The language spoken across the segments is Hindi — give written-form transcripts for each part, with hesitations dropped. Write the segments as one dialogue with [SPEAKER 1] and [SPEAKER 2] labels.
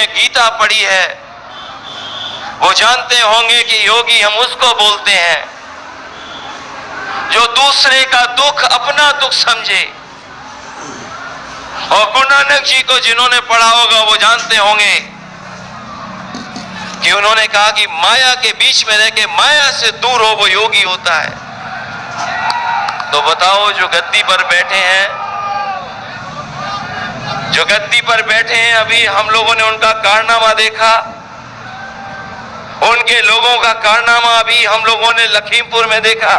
[SPEAKER 1] जिन्होंने गीता पढ़ी है वो जानते होंगे कि योगी हम उसको बोलते हैं जो दूसरे का दुख अपना दुख समझे। और गुरु नानक जी को जिन्होंने पढ़ा होगा वो जानते होंगे कि उन्होंने कहा कि माया के बीच में रह के माया से दूर हो वो योगी होता है। तो बताओ जो गद्दी पर बैठे हैं, जो गद्दी पर बैठे हैं, अभी हम लोगों ने उनका कारनामा देखा, उनके लोगों का कारनामा अभी हम लोगों ने लखीमपुर में देखा,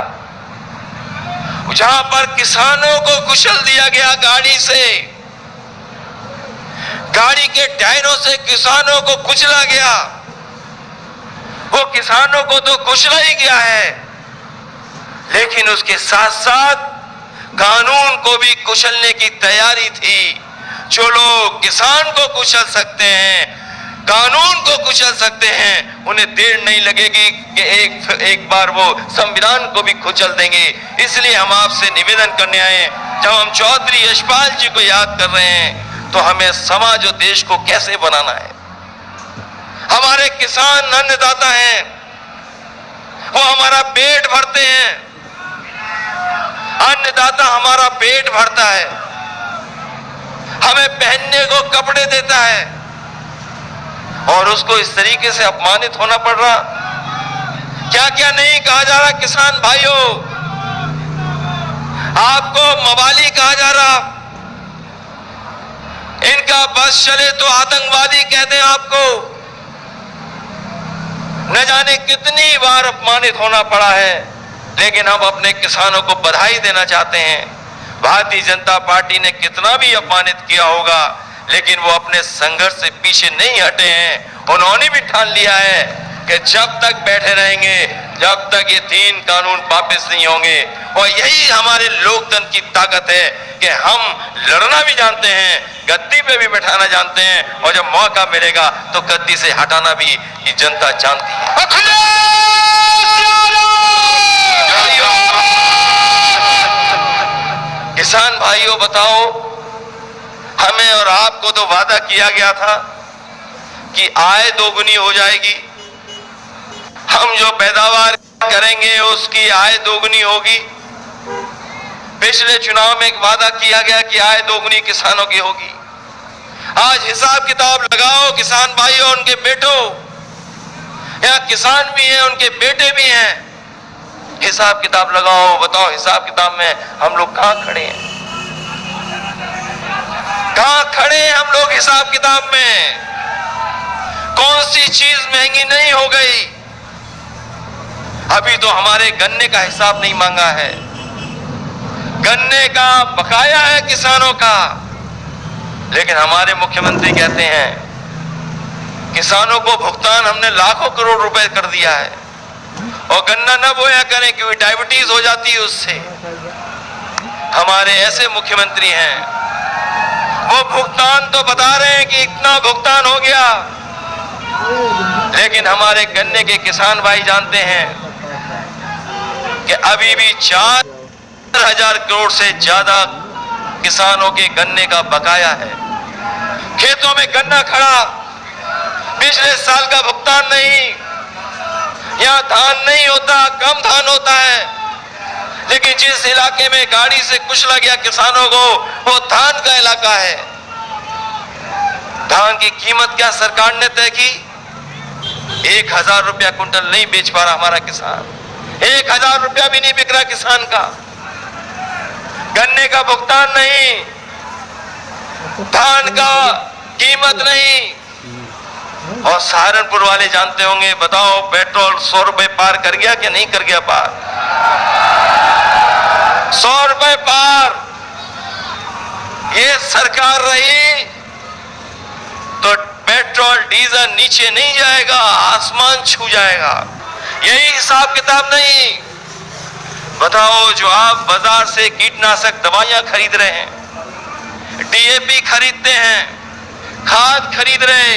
[SPEAKER 1] जहां पर किसानों को कुचल दिया गया गाड़ी से, गाड़ी के टायरों से किसानों को कुचला गया। वो किसानों को तो कुचला ही गया है, लेकिन उसके साथ साथ कानून को भी कुचलने की तैयारी थी। जो लोग किसान को कुचल सकते हैं, कानून को कुचल सकते हैं, उन्हें देर नहीं लगेगी कि एक बार वो संविधान को भी कुचल देंगे। इसलिए हम आपसे निवेदन करने आए, जब हम चौधरी यशपाल जी को याद कर रहे हैं तो हमें समाज और देश को कैसे बनाना है। हमारे किसान अन्नदाता हैं, वो हमारा पेट भरते हैं, अन्नदाता हमारा पेट भरता है, हमें पहनने को कपड़े देता है, और उसको इस तरीके से अपमानित होना पड़ रहा। क्या क्या नहीं कहा जा रहा किसान भाइयों, आपको मवाली कहा जा रहा, इनका बस चले तो आतंकवादी कहते हैं आपको। न जाने कितनी बार अपमानित होना पड़ा है, लेकिन हम अपने किसानों को बधाई देना चाहते हैं। भारतीय जनता पार्टी ने कितना भी अपमानित किया होगा, लेकिन वो अपने संघर्ष से पीछे नहीं हटे हैं। उन्होंने भी ठान लिया है कि जब तक बैठे रहेंगे, जब तक ये 3 कानून वापस नहीं होंगे। और यही हमारे लोकतंत्र की ताकत है कि हम लड़ना भी जानते हैं, गद्दी पे भी बैठाना जानते हैं, और जब मौका मिलेगा तो गद्दी से हटाना भी ये जनता जानती है। किसान भाइयों बताओ, हमें और आपको तो वादा किया गया था कि आय दोगुनी हो जाएगी, हम जो पैदावार करेंगे उसकी आय दोगुनी होगी। पिछले चुनाव में एक वादा किया गया कि आय दोगुनी किसानों की होगी। आज हिसाब किताब लगाओ किसान भाइयों, उनके बेटों, यहाँ किसान भी हैं, उनके बेटे भी हैं, हिसाब किताब लगाओ, बताओ हिसाब किताब में हम लोग कहां खड़े हैं, कहां खड़े हैं हम लोग हिसाब किताब में। कौन सी चीज महंगी नहीं हो गई। अभी तो हमारे गन्ने का हिसाब नहीं मांगा है, गन्ने का बकाया है किसानों का, लेकिन हमारे मुख्यमंत्री कहते हैं किसानों को भुगतान हमने लाखों करोड़ रुपए कर दिया है, और गन्ना न बोया करें क्योंकि डायबिटीज हो जाती है उससे। हमारे ऐसे मुख्यमंत्री हैं, वो भुगतान तो बता रहे हैं कि इतना भुगतान हो गया, लेकिन हमारे गन्ने के किसान भाई जानते हैं कि अभी भी 4000 करोड़ से ज्यादा किसानों के गन्ने का बकाया है। खेतों में गन्ना खड़ा, पिछले साल का भुगतान नहीं। यहाँ धान नहीं होता, कम धान होता है, लेकिन जिस इलाके में गाड़ी से कुचला गया किसानों को, वो धान का इलाका है। धान की कीमत क्या सरकार ने तय की? 1000 रुपया कुंटल नहीं बेच पा रहा हमारा किसान, 1000 रुपया भी नहीं बिक रहा किसान का। गन्ने का भुगतान नहीं, धान का कीमत नहीं। और सहारनपुर वाले जानते होंगे, बताओ पेट्रोल 100 रुपए पार कर गया कि नहीं कर गया पार? 100 रुपए पार। ये सरकार रही तो पेट्रोल डीजल नीचे नहीं जाएगा, आसमान छू जाएगा। यही हिसाब किताब नहीं। बताओ जो आप बाजार से कीटनाशक दवाइयां खरीद रहे हैं, डीएपी खरीदते हैं, खाद खरीद रहे,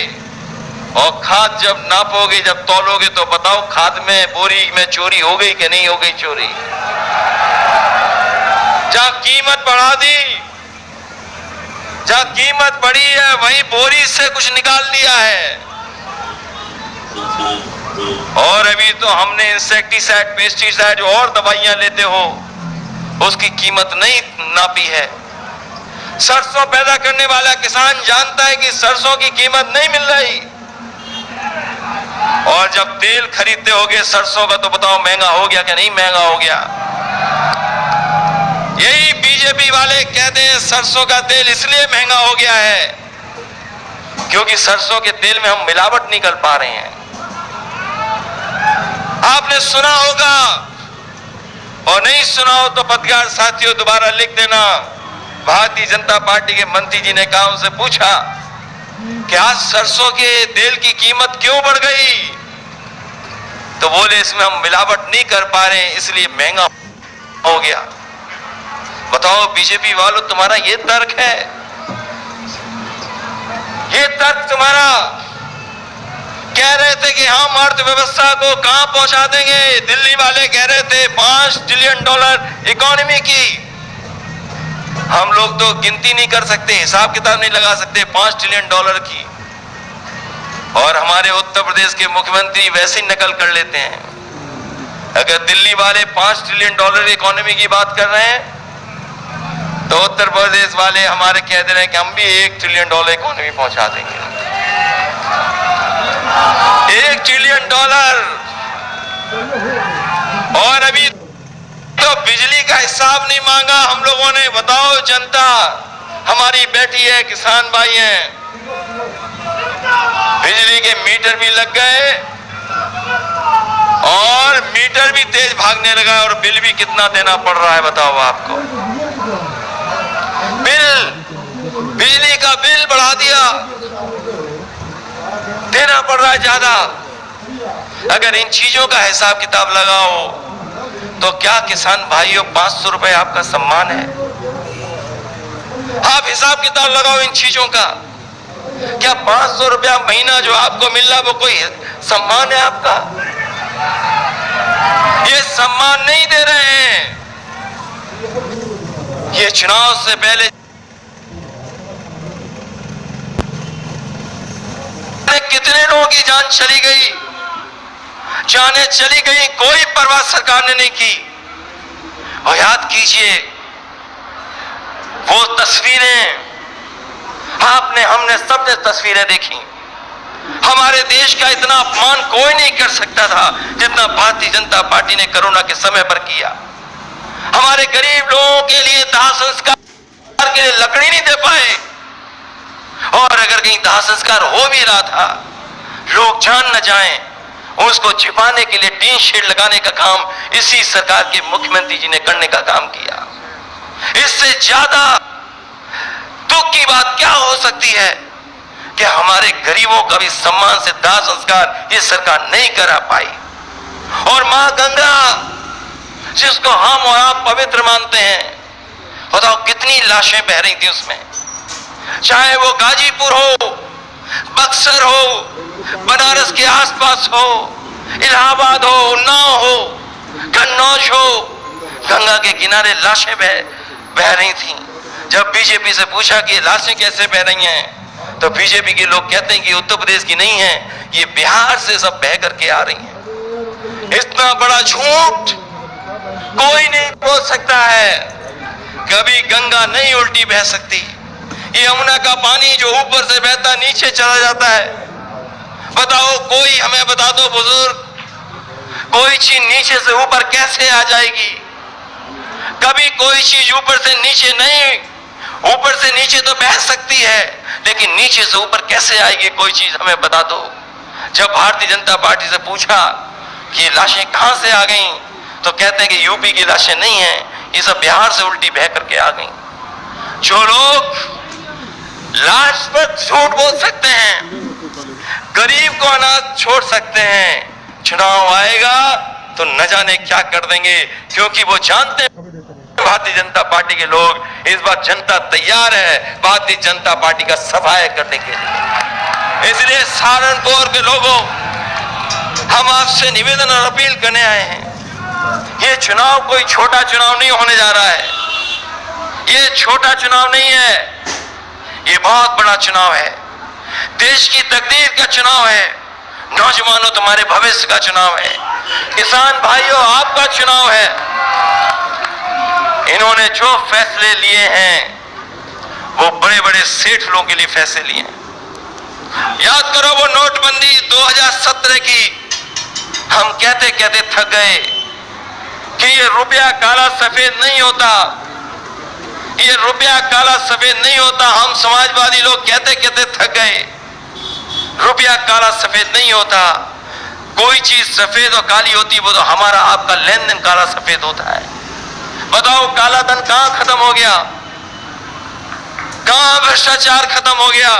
[SPEAKER 1] और खाद जब नापोगे, जब तौलोगे तो बताओ खाद में, बोरी में चोरी हो गई कि नहीं हो गई चोरी? जहां कीमत बढ़ा दी, जहां कीमत बढ़ी है वहीं बोरी से कुछ निकाल लिया है। और अभी तो हमने इंसेक्टिसाइड, पेस्टिसाइड और दवाइयां लेते हो उसकी कीमत नहीं नापी है। सरसों पैदा करने वाला किसान जानता है कि सरसों की कीमत नहीं मिल रही, और जब तेल खरीदते होगे सरसों का तो बताओ महंगा हो गया क्या नहीं महंगा हो गया। यही बीजेपी वाले कहते हैं सरसों का तेल इसलिए महंगा हो गया है क्योंकि सरसों के तेल में हम मिलावट नहीं कर पा रहे हैं। आपने सुना होगा, और नहीं सुना हो तो पत्रकार साथियों दोबारा लिख देना। भारतीय जनता पार्टी के मंत्री जी ने कहा, उनसे पूछा कि आज सरसों के तेल की कीमत क्यों बढ़ गई, तो बोले इसमें हम मिलावट नहीं कर पा रहे हैं इसलिए महंगा हो गया। बताओ बीजेपी वालों, तुम्हारा ये तर्क है? ये तर्क तुम्हारा? कह रहे थे कि हम अर्थव्यवस्था को कहां पहुंचा देंगे। दिल्ली वाले कह रहे थे $5 ट्रिलियन इकोनॉमी की। हम लोग तो गिनती नहीं कर सकते, हिसाब किताब नहीं लगा सकते $5 ट्रिलियन की, और हमारे उत्तर प्रदेश के मुख्यमंत्री वैसे ही नकल कर लेते हैं। अगर दिल्ली वाले $5 ट्रिलियन इकोनॉमी की बात कर रहे हैं तो उत्तर प्रदेश वाले हमारे कह दे रहे हैं कि हम भी $1 ट्रिलियन इकोनॉमी पहुंचा देंगे। $1 ट्रिलियन, और अभी तो बिजली का हिसाब नहीं मांगा हम लोगों ने। बताओ जनता हमारी बैठी है, किसान भाई हैं, बिजली के मीटर भी लग गए और मीटर भी तेज भागने लगा, और बिल भी कितना देना पड़ रहा है बताओ आपको। बिजली का बिल बढ़ा दिया, देना पड़ रहा है ज्यादा। अगर इन चीजों का हिसाब किताब लगाओ तो क्या किसान भाइयों 500 रुपए आपका सम्मान है? आप हिसाब किताब लगाओ इन चीजों का। क्या 500 रुपया महीना जो आपको मिल रहा है वो कोई सम्मान है आपका? ये सम्मान नहीं दे रहे हैं। ये चुनाव से पहले कितने लोगों की जान चली गई, जाने चली गई, कोई परवाह सरकार ने नहीं की। और याद कीजिए वो तस्वीरें, आपने, हमने सबने तस्वीरें देखी। हमारे देश का इतना अपमान कोई नहीं कर सकता था जितना भारतीय जनता पार्टी ने कोरोना के समय पर किया। हमारे गरीब लोगों के लिए दाह संस्कार के लिए लकड़ी नहीं दे पाए, और अगर कहीं दाह संस्कार हो भी रहा था लोग जान न जाएं, उसको छिपाने के लिए टीन शेड लगाने का काम इसी सरकार के मुख्यमंत्री जी ने करने का काम किया। इससे ज्यादा दुख की बात क्या हो सकती है कि हमारे गरीबों का भी सम्मान से दाह संस्कार ये सरकार नहीं करा पाई। और मां गंगा जिसको हम और आप पवित्र मानते हैं, बताओ कितनी लाशें बह रही थी उसमें। चाहे वो गाजीपुर हो, बक्सर हो, बनारस के आसपास हो, इलाहाबाद हो, उन्नाव हो, कन्नौज हो, गंगा के किनारे लाशें बह रही थी। जब बीजेपी से पूछा कि लाशें कैसे बह रही हैं तो बीजेपी के लोग कहते हैं कि उत्तर प्रदेश की नहीं है, ये बिहार से सब बह करके आ रही हैं। इतना बड़ा झूठ कोई नहीं बोल सकता है। कभी गंगा नहीं उल्टी बह सकती। ये यमुना का पानी जो ऊपर से बहता नीचे चला जाता है, बताओ कोई हमें बता दो बुजुर्ग, कोई चीज नीचे से ऊपर कैसे आ जाएगी? कभी कोई चीज ऊपर से नीचे नहीं, ऊपर से नीचे तो बह सकती है लेकिन नीचे से ऊपर कैसे आएगी कोई चीज हमें बता दो। जब भारतीय जनता पार्टी से पूछा कि लाशें कहां से आ गई तो कहते हैं कि यूपी की लाशें नहीं है, ये सब बिहार से उल्टी बह करके आ गई। जो लोग लाश पर झूठ बोल सकते हैं, गरीब को अनाज छोड़ सकते हैं, चुनाव आएगा तो न जाने क्या कर देंगे, क्योंकि वो जानते हैं भारतीय जनता पार्टी के लोग इस बार जनता तैयार है भारतीय जनता पार्टी का सफाया करने के लिए। इसलिए सहारनपुर के लोगों, हम आपसे निवेदन और अपील करने आए हैं। ये चुनाव कोई छोटा चुनाव नहीं होने जा रहा है, ये छोटा चुनाव नहीं है, ये बहुत बड़ा चुनाव है, देश की तकदीर का चुनाव है, नौजवानों तुम्हारे भविष्य का चुनाव है, किसान भाइयों आपका चुनाव है। इन्होंने जो फैसले लिए हैं वो बड़े बड़े सेठ लोगों के लिए फैसले लिए हैं। याद करो वो नोटबंदी 2017 की, हम कहते कहते थक गए कि ये रुपया काला सफेद नहीं होता, ये रुपया काला सफेद नहीं होता। हम समाजवादी लोग कहते कहते थक गए, रुपया काला सफेद नहीं होता, कोई चीज सफेद और काली होती वो तो हमारा आपका लेन देन काला सफेद होता है। बताओ काला धन कहां खत्म हो गया, कहां भ्रष्टाचार खत्म हो गया?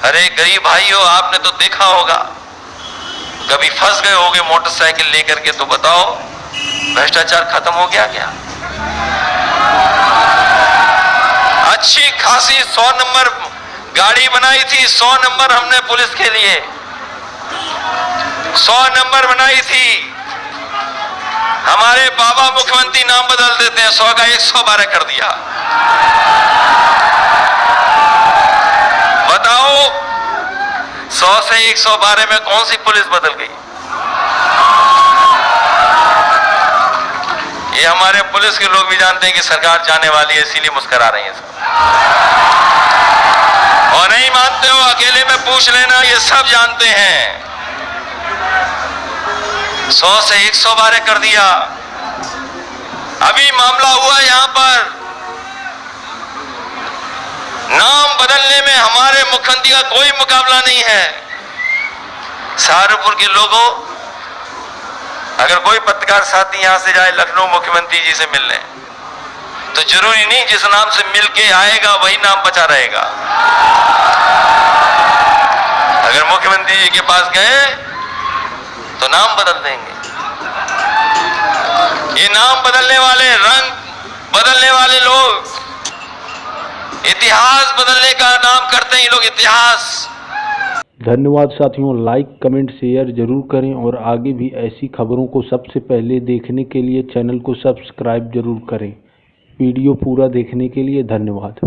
[SPEAKER 1] अरे गरीब भाइयों आपने तो देखा होगा, कभी फंस गए होगे मोटरसाइकिल लेकर के, तो बताओ भ्रष्टाचार खत्म हो गया क्या? अच्छी खासी 100 नंबर गाड़ी बनाई थी, 100 नंबर हमने पुलिस के लिए 100 नंबर बनाई थी। हमारे बाबा मुख्यमंत्री नाम बदल देते हैं, 100 का 112 कर दिया। बताओ 100 से 112 में कौन सी पुलिस बदल गई? ये हमारे पुलिस के लोग भी जानते हैं कि सरकार जाने वाली है, इसीलिए मुस्कुरा रही है सब। और नहीं मानते हो अकेले में पूछ लेना, ये सब जानते हैं। 100 से 112 कर दिया। अभी मामला हुआ यहां पर, नाम बदलने में हमारे मुख्यमंत्री का कोई मुकाबला नहीं है। सहारनपुर के लोगों, अगर कोई पत्रकार साथी यहां से जाए लखनऊ मुख्यमंत्री जी से मिलने, तो जरूरी नहीं जिस नाम से मिलके आएगा वही नाम बचा रहेगा। अगर मुख्यमंत्री जी के पास गए तो नाम बदल देंगे। ये नाम बदलने वाले, रंग बदलने वाले लोग इतिहास बदलने का नाम करते हैं, ये लोग इतिहास।
[SPEAKER 2] धन्यवाद साथियों, लाइक कमेंट शेयर जरूर करें और आगे भी ऐसी खबरों को सबसे पहले देखने के लिए चैनल को सब्सक्राइब जरूर करें। वीडियो पूरा देखने के लिए धन्यवाद।